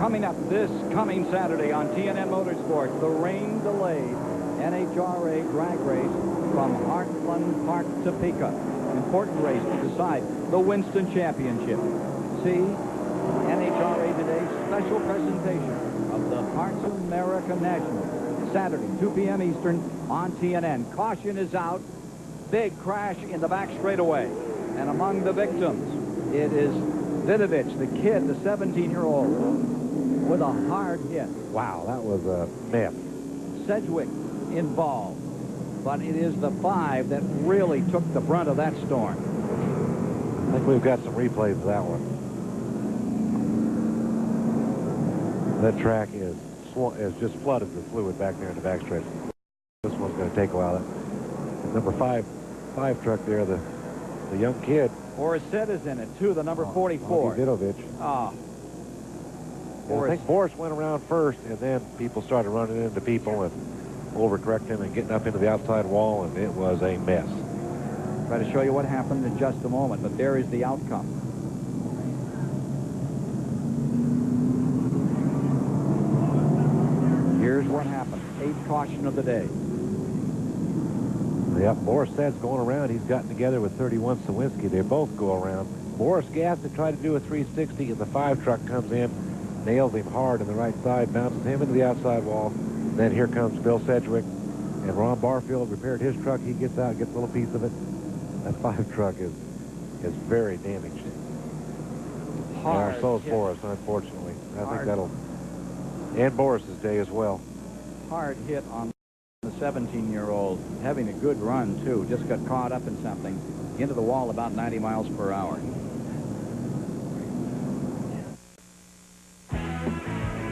Coming up this coming Saturday on TNN Motorsports, the rain-delayed NHRA drag race from Heartland Park, Topeka. Important race to decide the Winston Championship. See NHRA Today's special presentation of the Parts America National, Saturday, 2 p.m. Eastern on TNN. Caution is out. Big crash in the back straightaway. And among the victims, it is Vidovich, the kid, the 17-year-old, with a hard hit. Wow, that was a mess. Sedgwick involved. But it is the 5 that really took the brunt of that storm. I think we've got some replays of that one. That track is just flooded with fluid back there in the backstretch. This one's going to take a while. That number 5 truck there, the young kid. Borisset is in it, too, the number 44. Vidovich. Ah. I think Boris went around first, and then people started running into people and overcorrecting and getting up into the outside wall, and it was a mess. Try to show you what happened in just a moment, but there is the outcome. Here's what happened. 8th caution of the day. Yep, Borisset's going around. He's gotten together with 31 Sawinski. They both go around. Boris gassed to try to do a 360, and the 5 truck comes in, nails him hard on the right side, bounces him into the outside wall. And then here comes Bill Sedgwick, and Ron Barfield repaired his truck. He gets out, gets a little piece of it. That 5 truck is very damaged. Hard so is hit. Boris, unfortunately. I think that'll end Boris's day as well. Hard hit on the 17-year-old, having a good run, too. Just got caught up in something. Into the wall about 90 miles per hour.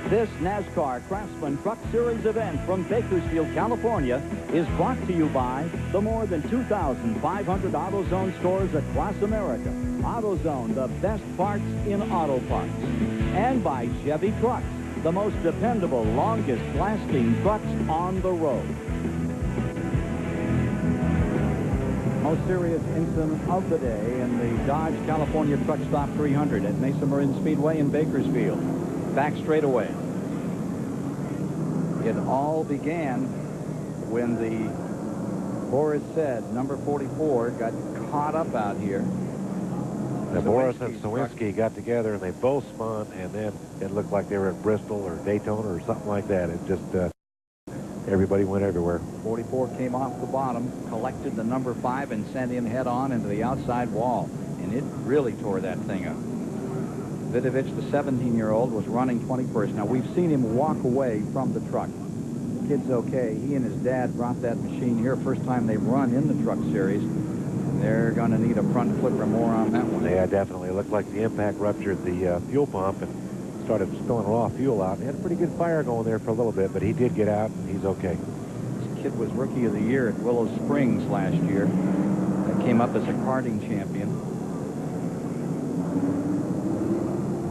This NASCAR Craftsman Truck Series event from Bakersfield, California is brought to you by the more than 2,500 AutoZone stores across America. AutoZone, the best parts in auto parts. And by Chevy Trucks, the most dependable, longest-lasting trucks on the road. Most serious incident of the day in the Dodge California Truck Stop 300 at Mesa Marin Speedway in Bakersfield. Back straightaway. It all began when the Borisset, number 44, got caught up out here. Now, Boris and Sawinski got together, and they both spun, and then it looked like they were at Bristol or Daytona or something like that. It just, everybody went everywhere. 44 came off the bottom, collected the number 5, and sent him head-on into the outside wall. And it really tore that thing up. Vidovich, the 17-year-old, was running 21st. Now, we've seen him walk away from the truck. The kid's okay. He and his dad brought that machine here. First time they've run in the truck series. They're going to need a front flipper more on that one. Yeah, definitely. It looked like the impact ruptured the fuel pump and started spilling raw fuel out. He had a pretty good fire going there for a little bit, but he did get out, and he's okay. This kid was Rookie of the Year at Willow Springs last year. Came up as a karting champion.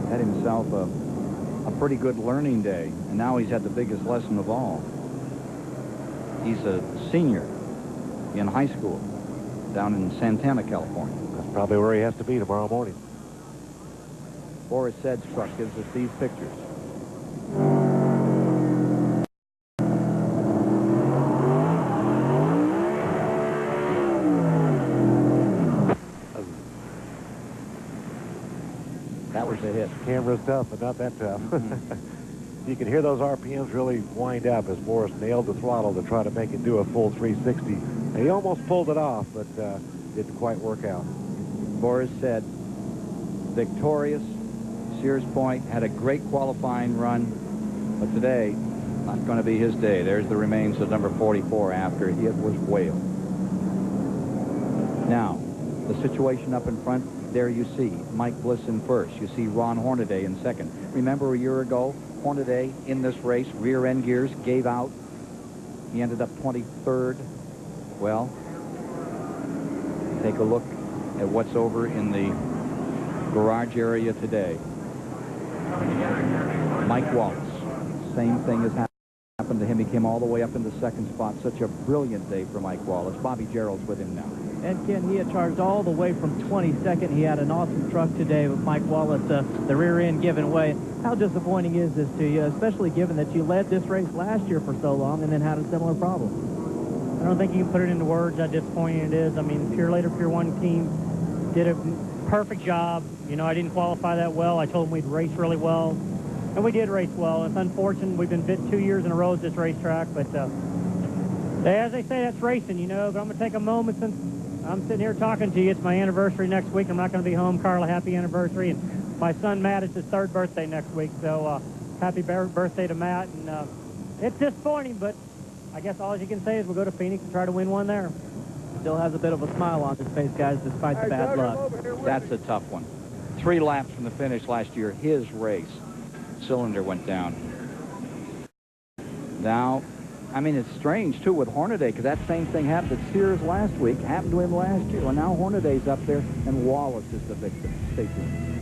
Had himself a pretty good learning day, and now he's had the biggest lesson of all. He's a senior in high school down in Santana, California. That's probably where he has to be tomorrow morning. Borisset's truck gives us these pictures. That was a hit. Camera's tough, but not that tough. You can hear those RPMs really wind up as Boris nailed the throttle to try to make it do a full 360. And he almost pulled it off, but didn't quite work out. Borisset, victorious. Sears Point had a great qualifying run, but today, not going to be his day. There's the remains of number 44 after it was whaled. Now, the situation up in front, there you see Mike Bliss in first. You see Ron Hornaday in second. Remember a year ago, Hornaday in this race, rear end gears, gave out. He ended up 23rd. Well, take a look at what's over in the garage area today. Mike Wallace, same thing has happened to him. He came all the way up in the second spot. Such a brilliant day for Mike Wallace. Bobby Gerald's with him now. And Ken, he had charged all the way from 22nd. He had an awesome truck today with Mike Wallace, the rear end giving way. How disappointing is this to you, especially given that you led this race last year for so long and then had a similar problem? I don't think you can put it into words how disappointing it is. I mean, Pure Later Pure One team did a perfect job. You know, I didn't qualify that well. I told them we'd race really well, and we did race well. It's unfortunate we've been bit 2 years in a row at this racetrack, but as they say, that's racing, you know. But I'm going to take a moment since I'm sitting here talking to you. It's my anniversary next week. I'm not going to be home. Carla, happy anniversary. And my son, Matt, it's his 3rd birthday next week. So happy birthday to Matt. And it's disappointing, but I guess all you can say is we'll go to Phoenix and try to win one there. Still has a bit of a smile on his face, guys, despite the bad luck. That's a tough one. 3 laps from the finish last year, his race. Cylinder went down. Now, I mean, it's strange, too, with Hornaday, because that same thing happened at Sears last week, happened to him last year. Well, now Hornaday's up there, and Wallace is the victim. Stay tuned.